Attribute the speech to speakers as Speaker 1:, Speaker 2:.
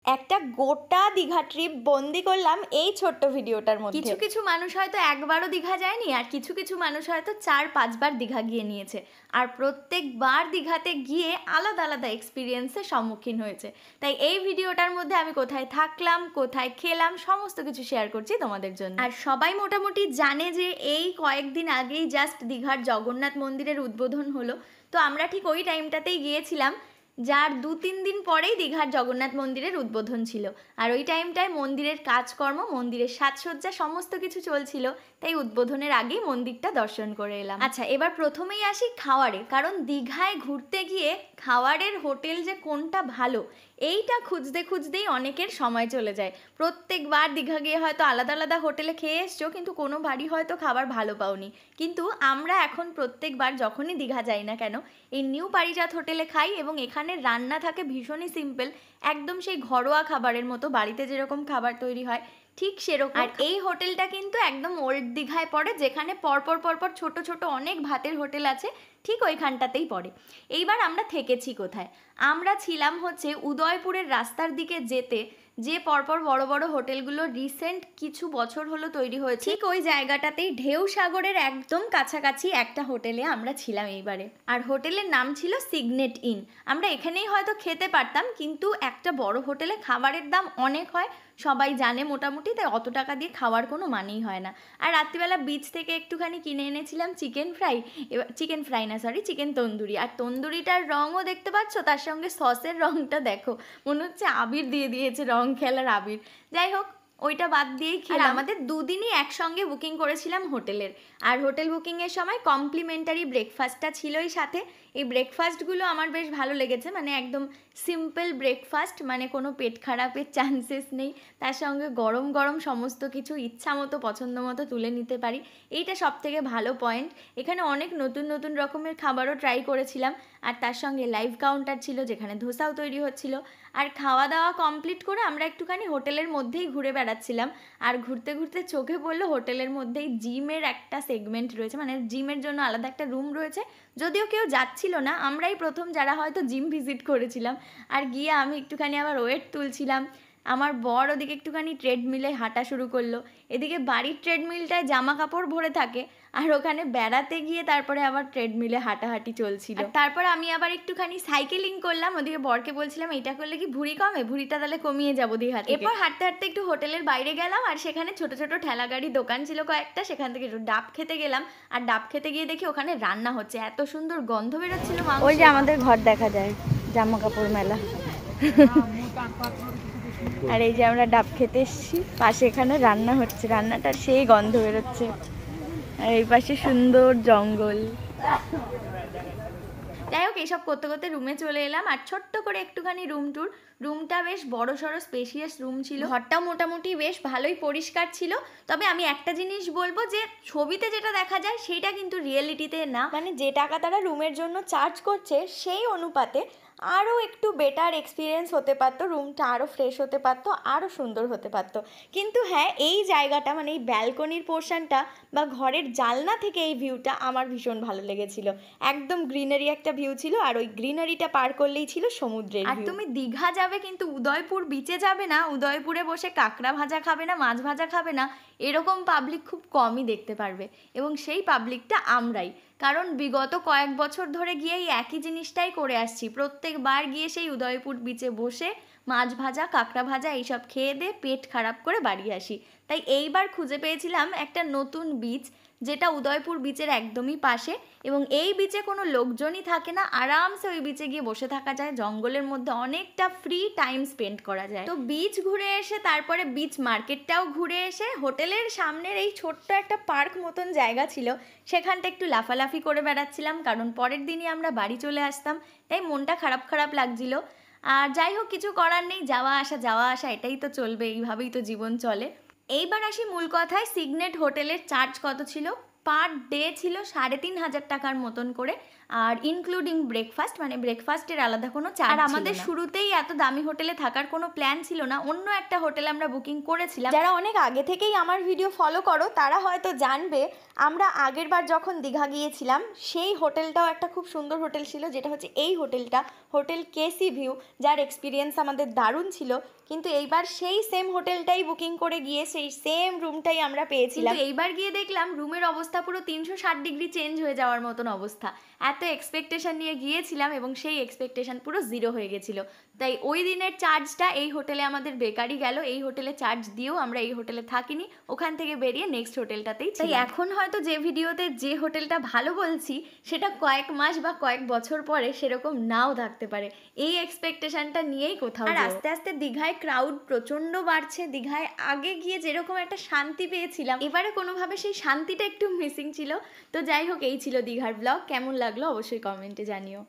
Speaker 1: একটা গোটা দীঘা ট্রিপ বন্দি করলাম এই ছোট্ট ভিডিওটার মধ্যে।
Speaker 2: কিছু কিছু মানুষ হয়তো একবারও দীঘা যায়নি, আর কিছু কিছু মানুষ হয়তো 4-5 বার দীঘা গিয়ে নিয়েছে, আর প্রত্যেকবার দীঘাতে গিয়ে আলাদা আলাদা এক্সপিরিয়েন্সের সম্মুখীন হয়েছে। তাই এই ভিডিওটার মধ্যে আমি কোথায় থাকলাম, কোথায় খেলাম, সমস্ত কিছু শেয়ার করছি তোমাদের জন্য। আর সবাই মোটামুটি জানে যে এই কয়েকদিন আগেই জাস্ট দীঘার জগন্নাথ মন্দিরের উদ্বোধন হলো। তো আমরা ঠিক ওই টাইমটাতেই গিয়েছিলাম, যার 2-3 দিন পরেই দীঘার জগন্নাথ মন্দিরের উদ্বোধন ছিল। আর ওই টাইমটায় মন্দিরের কাজকর্ম, মন্দিরের সাজসজ্জা সমস্ত কিছু চলছিল, তাই উদ্বোধনের আগেই মন্দিরটা দর্শন করে এলাম। আচ্ছা, এবার প্রথমেই আসি খাওয়ারে, কারণ দীঘায় ঘুরতে গিয়ে খাওয়ারের হোটেল যে কোনটা ভালো এইটা খুঁজতে খুঁজতেই অনেকের সময় চলে যায়। প্রত্যেকবার দীঘা গিয়ে হয়তো আলাদা আলাদা হোটেলে খেয়ে এসছো, কিন্তু কোনো বাড়ি হয়তো খাবার ভালো পাওনি। কিন্তু আমরা এখন প্রত্যেকবার যখনই দীঘা যাই না কেন এই নিউ পারিজাত হোটেলে খাই, এবং এখানে রান্না থাকে ভীষণই সিম্পল, একদম সেই ঘরোয়া খাবারের মতো, বাড়িতে যেরকম খাবার তৈরি হয় ঠিক সেরকম। আর এই হোটেলটা কিন্তু একদম ওল্ড দীঘায় পড়ে, যেখানে পরপর পরপর ছোট ছোট অনেক ভাতের হোটেল আছে, ঠিক ওইখানটাতেই পড়ে। এইবার আমরা থেকেছি কোথায়? আমরা ছিলাম হচ্ছে উদয়পুরের রাস্তার দিকে যেতে, যে পরপর বড় বড় হোটেলগুলো রিসেন্ট কিছু বছর হলো তৈরি হয়েছে, ঠিক ওই জায়গাটাতেই ঢেউ সাগরের একদম কাছাকাছি একটা হোটেলে আমরা ছিলাম এইবারে। আর হোটেলের নাম ছিল সিগনেট ইন। আমরা এখানেই হয়তো খেতে পারতাম, কিন্তু একটা বড় হোটেলে খাবারের দাম অনেক হয়, সবাই জানে মোটামুটি, তাই অত টাকা দিয়ে খাওয়ার কোনো মানেই হয় না। আর রাত্রিবেলা বিচ থেকে একটুখানি কিনে এনেছিলাম চিকেন ফ্রাই, এবার চিকেন ফ্রাই না সরি চিকেন তন্দুরি। আর তন্দুরিটার রঙও দেখতে পাচ্ছ, তার সঙ্গে সসের রঙটা দেখো, মনে হচ্ছে আবির দিয়ে দিয়েছে, রং খেলার আবির। যাই হোক, ওইটা বাদ দিয়েই খেলাম। আমাদের দুদিনই একসঙ্গে বুকিং করেছিলাম হোটেলের, আর হোটেল বুকিংয়ের সময় কমপ্লিমেন্টারি ব্রেকফাস্টটা ছিলই সাথে। এই ব্রেকফাস্টগুলো আমার বেশ ভালো লেগেছে, মানে একদম সিম্পল ব্রেকফাস্ট, মানে কোনো পেট খারাপের চান্সেস নেই, তার সঙ্গে গরম গরম সমস্ত কিছু ইচ্ছা মতো পছন্দ মতো তুলে নিতে পারি, এইটা সব থেকে ভালো পয়েন্ট। এখানে অনেক নতুন নতুন রকমের খাবারও ট্রাই করেছিলাম, আর তার সঙ্গে লাইভ কাউন্টার ছিল যেখানে ধোসাও তৈরি হচ্ছিল। আর খাওয়া দাওয়া কমপ্লিট করে আমরা একটুখানি হোটেলের মধ্যেই ঘুরে বেড়াচ্ছিলাম, আর ঘুরতে ঘুরতে চোখে পড়লো হোটেলের মধ্যেই জিমের একটা সেগমেন্ট রয়েছে, মানে জিমের জন্য আলাদা একটা রুম রয়েছে। যদিও কেউ যাচ্ছিল না, আমরাই প্রথম যারা হয়তো জিম ভিজিট করেছিলাম। আর গিয়ে আমি একটুখানি আবার ওয়েট তুলছিলাম, আমার বর ওদিকে একটুখানি ট্রেডমিলে হাঁটা শুরু করলো, এদিকে বাড়ির ট্রেডমিলটায় জামা কাপড় ভরে থাকে, আর ওখানে বেড়াতে গিয়ে তারপরে আবার ট্রেডমিলে হাঁটাহাঁটি চলছিল। তারপর আমি আবার একটুখানি সাইকেলিং করলাম, ওদিকে বরকে বলছিলাম এটা করলে কি ভুঁড়ি কমে, ভুঁড়িটা তাহলে কমিয়ে যাবো দীঘাতে। এরপর হাঁটতে হাঁটতে একটু হোটেলের বাইরে গেলাম, আর সেখানে ছোট ছোট ঠেলা গাড়ি দোকান ছিল কয়েকটা, সেখান থেকে একটু ডাব খেতে গেলাম। আর ডাব খেতে গিয়ে দেখি ওখানে রান্না হচ্ছে, এত সুন্দর গন্ধ বেরোচ্ছিল।
Speaker 1: ওই যে আমাদের ঘর দেখা যায়, জামা কাপড় মেলা। আর এই যে আমরা ডাব খেতে এসেছি, পাশে এখানে রান্না হচ্ছে, রান্নাটার সেই গন্ধ বেরোচ্ছে, আর এই পাশে সুন্দর জঙ্গল।
Speaker 2: যাই হোক, এইসব করতে করতে রুমে চলে এলাম, আর ছোট্ট করে একটুখানি রুম ট্যুর। রুমটা বেশ বড় সড়ো স্পেশিয়াস রুম ছিল, ঘরটাও মোটামুটি বেশ ভালোই পরিষ্কার ছিল। তবে আমি একটা জিনিস বলবো, যে ছবিতে যেটা দেখা যায় সেইটা কিন্তু রিয়েলিটিতে না,
Speaker 1: মানে যে টাকা তারা রুমের জন্য চার্জ করছে সেই অনুপাতে আরও একটু বেটার এক্সপিরিয়েন্স হতে পারতো, রুমটা আরও ফ্রেশ হতে পারতো, আরও সুন্দর হতে পারতো। কিন্তু হ্যাঁ, এই জায়গাটা মানে এই ব্যালকনির পোর্শনটা বা ঘরের জানলা থেকে এই ভিউটা আমার ভীষণ ভালো লেগেছিল। একদম গ্রিনারি একটা ভিউ ছিল, আর ওই গ্রিনারিটা পার করলেই ছিল সমুদ্রের।
Speaker 2: আর তুমি দীঘা যাবে কিন্তু উদয়পুর বিচে যাবে না, উদয়পুরে বসে কাঁকড়া ভাজা খাবে না, মাছ ভাজা খাবে না, এরকম পাবলিক খুব কমই দেখতে পারবে, এবং সেই পাবলিকটা আমরাই। কারণ বিগত কয়েক বছর ধরে গিয়ে এই একই জিনিসটাই করে আসছি, প্রত্যেকবার গিয়ে সেই উদয়পুর বিচে বসে মাছ ভাজা, কাঁকড়া ভাজা এইসব খেয়ে দিয়ে পেট খারাপ করে বাড়ি আসি। তাই এইবার খুঁজে পেয়েছিলাম একটা নতুন বিচ, যেটা উদয়পুর বিচের একদমই পাশে, এবং এই বিচে কোনো লোকজনই থাকে না, আরামসে ওই বিচে গিয়ে বসে থাকা যায়, জঙ্গলের মধ্যে অনেকটা ফ্রি টাইম স্পেন্ড করা যায়। তো বিচ ঘুরে এসে তারপরে বিচ মার্কেটটাও ঘুরে এসে হোটেলের সামনের এই ছোট্ট একটা পার্ক মতন জায়গা ছিল, সেখানটা একটু লাফালাফি করে বেড়াচ্ছিলাম, কারণ পরের দিনই আমরা বাড়ি চলে আসতাম, তাই মনটা খারাপ খারাপ লাগছিল। আর যাই হোক, কিছু করার নেই, যাওয়া আসা এটাই তো চলবে, এইভাবেই তো জীবন চলে। এইবার আসি মূল কথায়, সিগনেট হোটেলের চার্জ কত ছিল? পার ডে ছিল 3,500 টাকার মতন করে। আর ইনক্লুডিং ব্রেকফাস্ট, মানে ব্রেকফাস্টের আলাদা কোনো চার্জ। আর আমাদের শুরুতেই এত দামি হোটেলে থাকার কোনো প্ল্যান ছিল না, অন্য একটা হোটেল আমরা বুকিং করেছিলাম।
Speaker 1: যারা অনেক আগে থেকেই আমার ভিডিও ফলো করো তারা হয়তো জানবে আমরা আগের বার যখন দীঘা গিয়েছিলাম সেই হোটেলটাও একটা খুব সুন্দর হোটেল ছিল, যেটা হচ্ছে এই হোটেলটা, হোটেল কেসি ভিউ, যার এক্সপিরিয়েন্স আমাদের দারুণ ছিল। কিন্তু এইবার সেই সেম হোটেলটাই বুকিং করে গিয়ে সেই সেম রুমটাই আমরা পেয়েছিলাম।
Speaker 2: কিন্তু এইবার গিয়ে দেখলাম রুমের অবস্থা পুরো 360 ডিগ্রি চেঞ্জ হয়ে যাওয়ার মতন অবস্থা। এত এক্সপেকটেশন নিয়ে গিয়েছিলাম এবং সেই এক্সপেকটেশন পুরো জিরো হয়ে গেছিলো। তাই ওই দিনের চার্জটা এই হোটেলে আমাদের বেকারই গেল। এই হোটেলে চার্জ দিয়েও আমরা এই হোটেলে থাকিনি, ওখান থেকে বেরিয়ে নেক্সট হোটেলটাতেই। তাই এখন হয়তো যে ভিডিওতে যে হোটেলটা ভালো বলছি সেটা কয়েক মাস বা কয়েক বছর পরে সেরকম নাও থাকতে পারে। এই এক্সপেকটেশনটা নিয়েই কোথাও। আর আস্তে আস্তে দীঘায় ক্রাউড প্রচণ্ড বাড়ছে। দীঘায় আগে গিয়ে যেরকম একটা শান্তি পেয়েছিলাম, এবারে কোনোভাবে সেই শান্তিটা একটু মিসিং ছিল। তো যাই হোক, এই ছিল দীঘার ব্লগ। কেমন লাগলো অবশ্যই কমেন্টে জানিও।